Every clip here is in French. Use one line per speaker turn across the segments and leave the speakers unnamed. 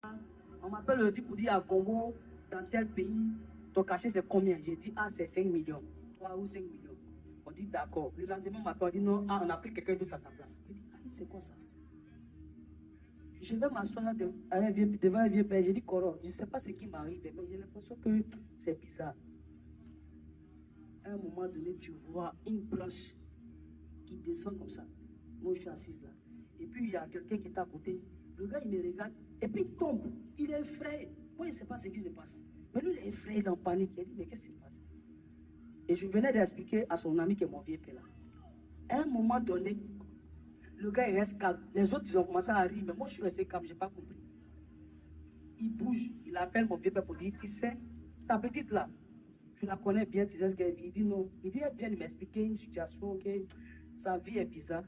On m'appelle dit pour dire à Congo, dans tel pays, ton cachet c'est combien? J'ai dit, c'est 5 millions. 3 ou 5 millions. On dit d'accord. Le lendemain, on m'appelle, on dit non, on a pris quelqu'un d'autre à ta place. Je dis, c'est quoi ça? Je vais m'asseoir devant un vieux père. Je dis, Coro, je ne sais pas ce qui m'arrive, mais j'ai l'impression que c'est bizarre. À un moment donné, tu vois une planche qui descend comme ça. Moi, je suis assise là. Et puis, il y a quelqu'un qui est à côté. Le gars, il me regarde. Et puis, il tombe. Il est effrayé. Moi, je ne sais pas ce qui se passe. Mais lui, il est effrayé, il est en panique. Il dit, mais qu'est-ce qui se passe? Et je venais d'expliquer à son ami qui est mon vieux père là. À un moment donné, le gars, il reste calme. Les autres, ils ont commencé à rire. Mais moi, je suis resté calme. Je n'ai pas compris. Il bouge. Il appelle mon vieux père pour dire, tu sais, ta petite là, je la connais bien, tu sais ce qu'elle vit. Il dit non. Il dit, elle vient de m'expliquer une situation, que sa vie est bizarre.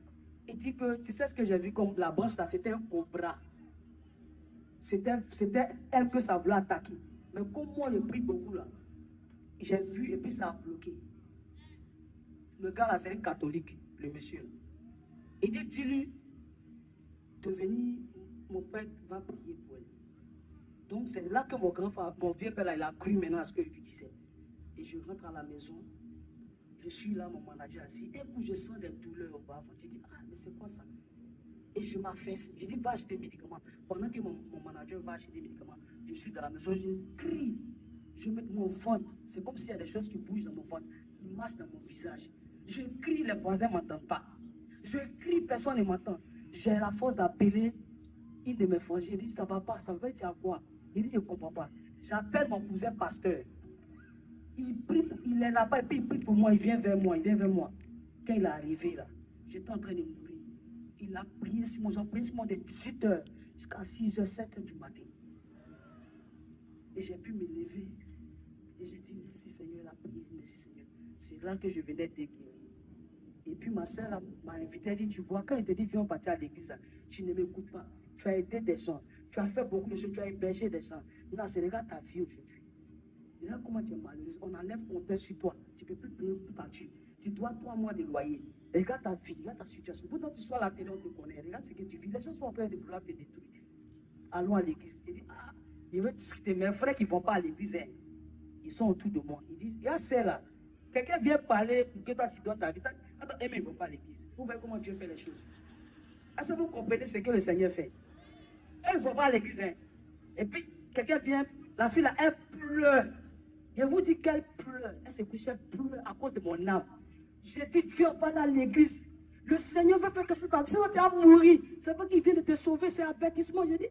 Il dit que, tu sais ce que j'ai vu comme la branche là, c'était un cobra. C'était elle que ça voulait attaquer. Mais comme moi, j'ai pris beaucoup là, j'ai vu et puis ça a bloqué. Le gars là, c'est un catholique, le monsieur. Il dit, dis-lui de venir, mon père va prier pour elle. Donc c'est là que mon vieux père là, il a cru maintenant à ce que je lui disais. Et je rentre à la maison, je suis là, mon manager assis, et puis je sens des douleurs au bas. Je dis, mais c'est quoi ça? Et je m'affaisse, je dis, va acheter des médicaments. Pendant que mon manager va acheter des médicaments, je suis dans la maison, je crie, je mets mon ventre, c'est comme s'il y a des choses qui bougent dans mon ventre, qui marchent dans mon visage. Je crie, les voisins ne m'entendent pas. Je crie, personne ne m'entend. J'ai la force d'appeler une de mes frères. J'ai dit, ça va pas, ça va être à quoi? Il dit, je ne comprends pas. J'appelle mon cousin pasteur. Il prie, il est là-bas et puis il prie pour moi, il vient vers moi, Quand il est arrivé là, j'étais en train de mourir. Il a prié sur moi, j'ai prié sur moi de 18h jusqu'à 6h, 7h du matin. Et j'ai pu me lever. Et j'ai dit, merci Seigneur, la prière, merci Seigneur. C'est là que je venais de guérir. Et puis ma soeur m'a invité, elle dit, tu vois, quand il te dit, viens partir à l'église, tu ne m'écoutes pas. Tu as aidé des gens, tu as fait beaucoup de choses, tu as hébergé des gens. Maintenant, je regarde ta vie aujourd'hui. Regarde comment tu es malheureuse. On enlève compteur sur toi. Tu ne peux plus payer pour ta tue. Tu dois 3 mois de loyer. Regarde ta vie, regarde ta situation. Pourtant, tu sois à la télé, on te connaît. Regarde ce que tu vis. Les gens sont en train de vouloir te détruire. Allons à l'église. Il dit, je veux discuter. Mes frères qui ne vont pas à l'église, hein, ils sont autour de moi. Ils disent, il y a celle-là. Quelqu'un vient parler pour que toi tu donnes ta vie. Attends, mais ils ne vont pas à l'église. Vous voyez comment Dieu fait les choses. Est-ce que vous comprenez ce que le Seigneur fait? Elles ne vont pas à l'église. Hein. Et puis, quelqu'un vient, la fille là, elle pleure. Je vous dis qu'elle pleure. Elle s'est couchée, elle pleure à cause de mon âme. J'ai dit, viens pas dans l'église. Le Seigneur veut faire que ça. Sinon, tu vas mourir. C'est pas qu'il vient de te sauver, c'est un avertissement. Je dis,